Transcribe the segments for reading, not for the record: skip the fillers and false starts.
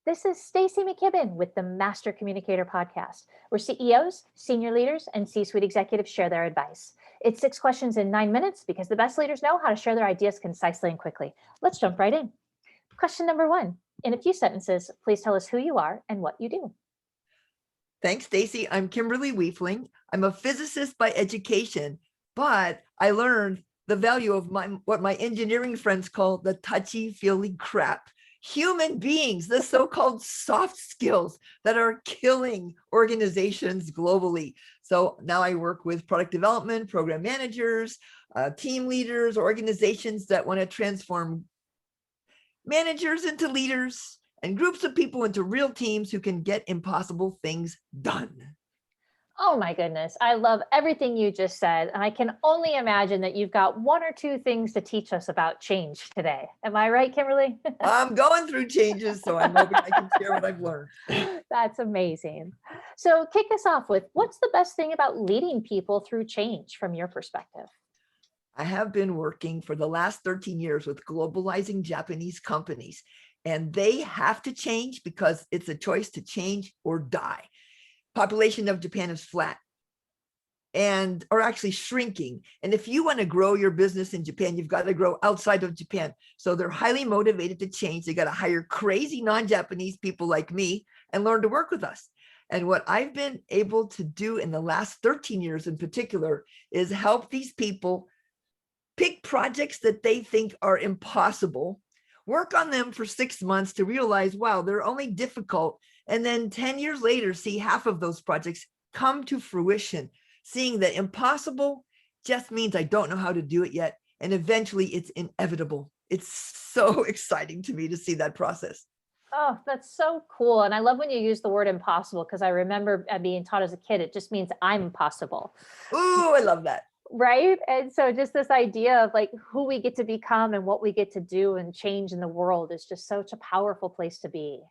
This is Stacy McKibben with the Master Communicator podcast, where CEOs, senior leaders, and C-suite executives share their advice. It's 6 questions in 9 minutes because the best leaders know how to share their ideas concisely and quickly. Let's jump right in. Question number 1. In a few sentences, please tell us who you are and what you do. Thanks, Stacy. I'm Kimberly Wiefling. I'm a physicist by education, but I learned the value of what my engineering friends call the touchy-feely crap. Human beings, the so-called soft skills that are killing organizations globally. So now I work with product development, program managers, team leaders, organizations that want to transform managers into leaders and groups of people into real teams who can get impossible things done. Oh my goodness. I love everything you just said. And I can only imagine that you've got 1 or 2 things to teach us about change today. Am I right, Kimberly? I'm going through changes, so I'm hoping I can share what I've learned. That's amazing. So kick us off with, what's the best thing about leading people through change from your perspective? I have been working for the last 13 years with globalizing Japanese companies, and they have to change because it's a choice to change or die. Population of Japan is flat or actually shrinking. And if you want to grow your business in Japan, you've got to grow outside of Japan. So they're highly motivated to change. They got to hire crazy non-Japanese people like me and learn to work with us. And what I've been able to do in the last 13 years in particular is help these people pick projects that they think are impossible, work on them for 6 months to realize, wow, they're only difficult. And then 10 years later, see half of those projects come to fruition, seeing that impossible just means I don't know how to do it yet. And eventually it's inevitable. It's so exciting to me to see that process. Oh, that's so cool. And I love when you use the word impossible, because I remember being taught as a kid, it just means I'm possible. Ooh, I love that. Right. And so just this idea of like who we get to become and what we get to do and change in the world is just such a powerful place to be.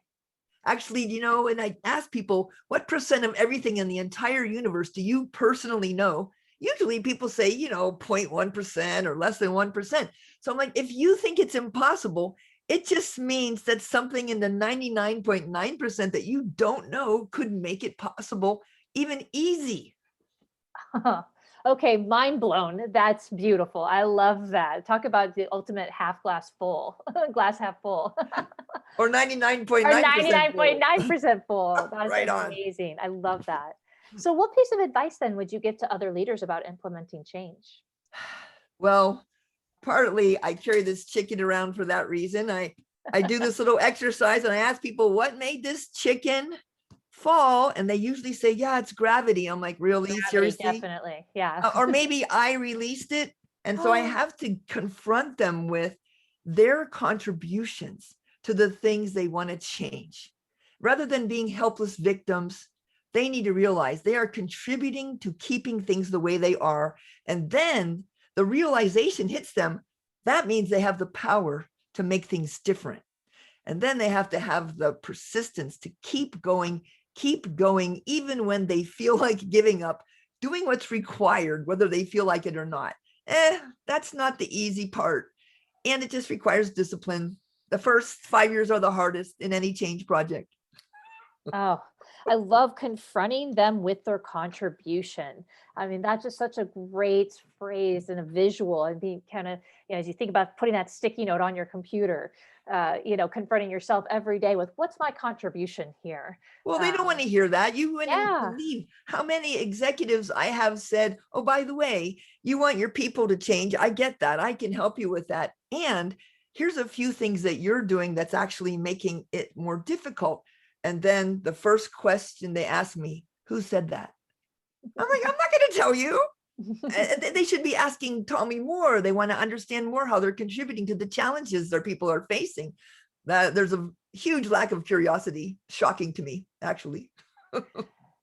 Actually, and I ask people, what percent of everything in the entire universe do you personally know? Usually people say, 0.1% or less than 1%. So I'm like, if you think it's impossible, it just means that something in the 99.9% that you don't know could make it possible, even easy. Okay, mind blown. That's beautiful. I love that. Talk about the ultimate half glass full, glass half full. Or 99.9%. Or 99.9% full. That is Right on. amazing. I love that. So what piece of advice then would you give to other leaders about implementing change? Well, partly I carry this chicken around for that reason. I do this little exercise and I ask people, what made this chicken fall? And they usually say, yeah, it's gravity. I'm like, really? Gravity, seriously? definitely. Yeah. Or maybe I released it. And so I have to confront them with their contributions to the things they want to change. Rather than being helpless victims, they need to realize they are contributing to keeping things the way they are. And then the realization hits them. That means they have the power to make things different. And then they have to have the persistence to keep going, even when they feel like giving up, doing what's required, whether they feel like it or not. That's not the easy part. And it just requires discipline. The first 5 years are the hardest in any change project. Oh, I love confronting them with their contribution. I mean, that's just such a great phrase and a visual, and being kind of, as you think about putting that sticky note on your computer, confronting yourself every day with, what's my contribution here? Well, they don't want to hear that. You wouldn't Yeah. believe how many executives I have said, oh, by the way, you want your people to change. I get that. I can help you with that. And here's a few things that you're doing that's actually making it more difficult. And then the first question they ask me, who said that? I'm like, I'm not going to tell you. They should be asking, tell me more. They want to understand more how they're contributing to the challenges their people are facing. There's a huge lack of curiosity, shocking to me, actually.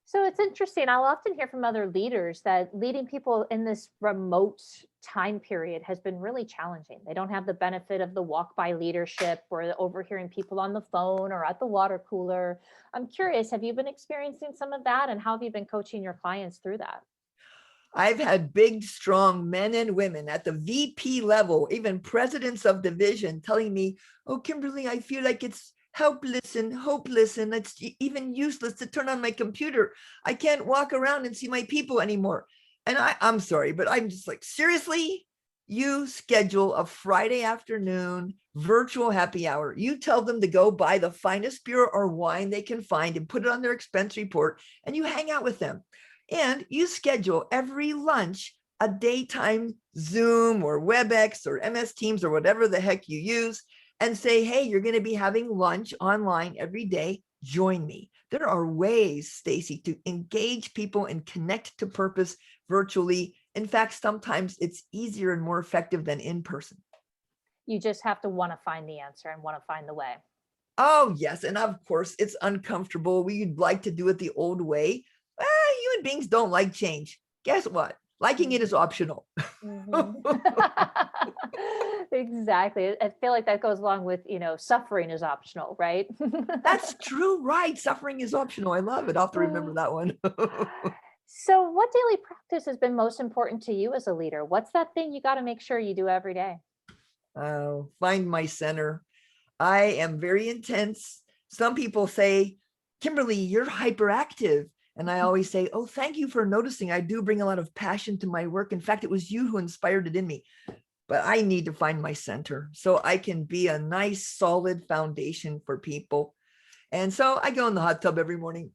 So it's interesting. I'll often hear from other leaders that leading people in this remote time period has been really challenging. They don't have the benefit of the walk by leadership or the overhearing people on the phone or at the water cooler. I'm curious, have you been experiencing some of that, and how have you been coaching your clients through that? I've had big, strong men and women at the VP level, even presidents of division, telling me, oh, Kimberly, I feel like it's helpless and hopeless, and it's even useless to turn on my computer. I can't walk around and see my people anymore. And I'm sorry, but I'm just like, seriously? You schedule a Friday afternoon virtual happy hour. You tell them to go buy the finest beer or wine they can find and put it on their expense report, and you hang out with them. And you schedule every lunch a daytime Zoom or WebEx or MS Teams or whatever the heck you use, and say, hey, you're going to be having lunch online every day. Join me. There are ways, Stacy, to engage people and connect to purpose virtually. In fact, sometimes it's easier and more effective than in person. You just have to want to find the answer and want to find the way. Oh, yes. And of course, it's uncomfortable. We'd like to do it the old way. Human beings don't like change. Guess what? Liking it is optional. Exactly. I feel like that goes along with, suffering is optional, right? That's true, right? Suffering is optional. I love it. I'll have to remember that one. So what daily practice has been most important to you as a leader? What's that thing you got to make sure you do every day? Find my center. I am very intense. Some people say, Kimberly, you're hyperactive. And I always say, oh, thank you for noticing. I do bring a lot of passion to my work. In fact, it was you who inspired it in me. But I need to find my center so I can be a nice, solid foundation for people. And so I go in the hot tub every morning.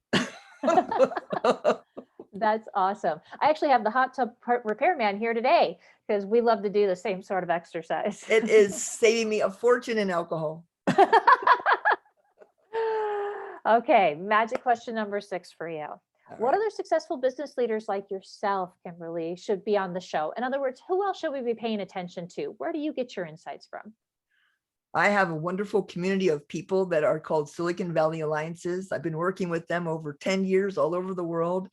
That's awesome. I actually have the hot tub repairman here today because we love to do the same sort of exercise. It is saving me a fortune in alcohol. Okay, magic question number 6 for you. What other successful business leaders like yourself, Kimberly, should be on the show? In other words, who else should we be paying attention to? Where do you get your insights from? I have a wonderful community of people that are called Silicon Valley Alliances. I've been working with them over 10 years all over the world,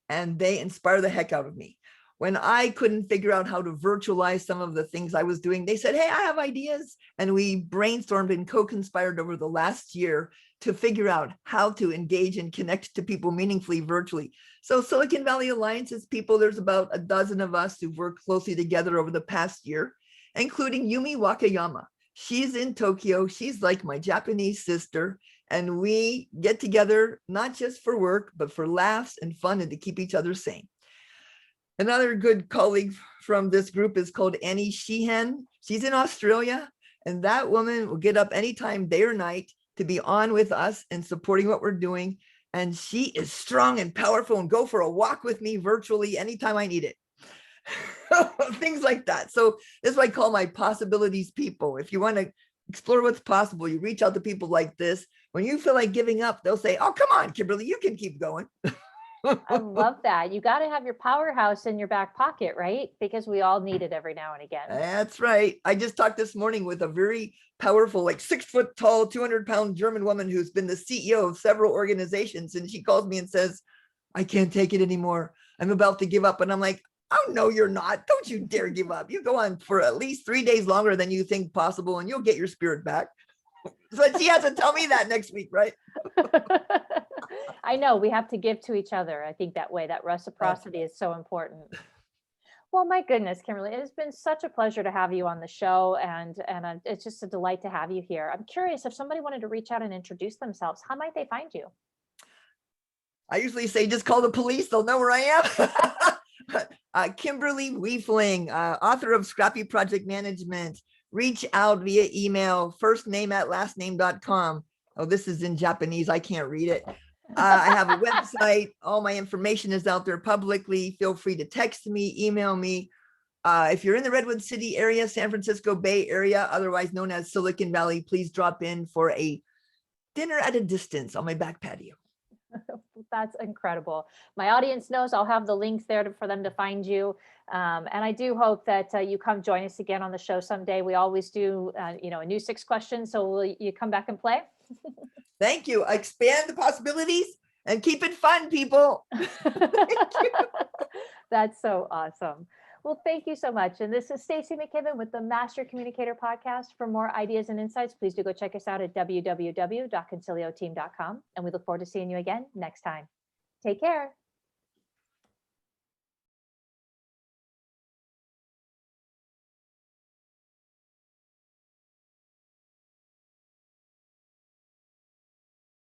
and they inspire the heck out of me. When I couldn't figure out how to virtualize some of the things I was doing, they said, hey, I have ideas. And we brainstormed and co-conspired over the last year to figure out how to engage and connect to people meaningfully virtually. So Silicon Valley Alliances people, there's about a dozen of us who've worked closely together over the past year, including Yumi Wakayama. She's in Tokyo. She's like my Japanese sister. And we get together, not just for work, but for laughs and fun and to keep each other sane. Another good colleague from this group is called Annie Sheehan. She's in Australia, and that woman will get up anytime, day or night, to be on with us and supporting what we're doing. And she is strong and powerful and go for a walk with me virtually anytime I need it. Things like that. So this is what I call my possibilities people. If you want to explore what's possible, you reach out to people like this. When you feel like giving up, they'll say, oh, come on, Kimberly, you can keep going. I love that. You got to have your powerhouse in your back pocket, right? Because we all need it every now and again. That's right. I just talked this morning with a very powerful, like 6 foot tall, 200-pound German woman who's been the CEO of several organizations. And she calls me and says, I can't take it anymore. I'm about to give up. And I'm like, oh, no, you're not. Don't you dare give up. You go on for at least 3 days longer than you think possible, and you'll get your spirit back. So she has to tell me that next week, right? I know we have to give to each other. I think that way, that reciprocity is so important. Well, my goodness, Kimberly, it has been such a pleasure to have you on the show, and it's just a delight to have you here. I'm curious, if somebody wanted to reach out and introduce themselves, how might they find you? I usually say, just call the police. They'll know where I am. Kimberly Wiefling, author of Scrappy Project Management. Reach out via email, firstname@lastname.com. Oh, this is in Japanese. I can't read it. I have a website. All my information is out there publicly. Feel free to text me, email me. If you're in the Redwood City area, San Francisco Bay Area, otherwise known as Silicon Valley, please drop in for a dinner at a distance on my back patio. That's incredible. My audience knows I'll have the links there for them to find you. And I do hope that you come join us again on the show someday. We always do, a new 6 questions. So will you come back and play? Thank you. Expand the possibilities and keep it fun, people. That's so awesome. Well, thank you so much. And this is Stacy McKibben with the Master Communicator podcast. For more ideas and insights, please do go check us out at www.concilioteam.com. And we look forward to seeing you again next time. Take care.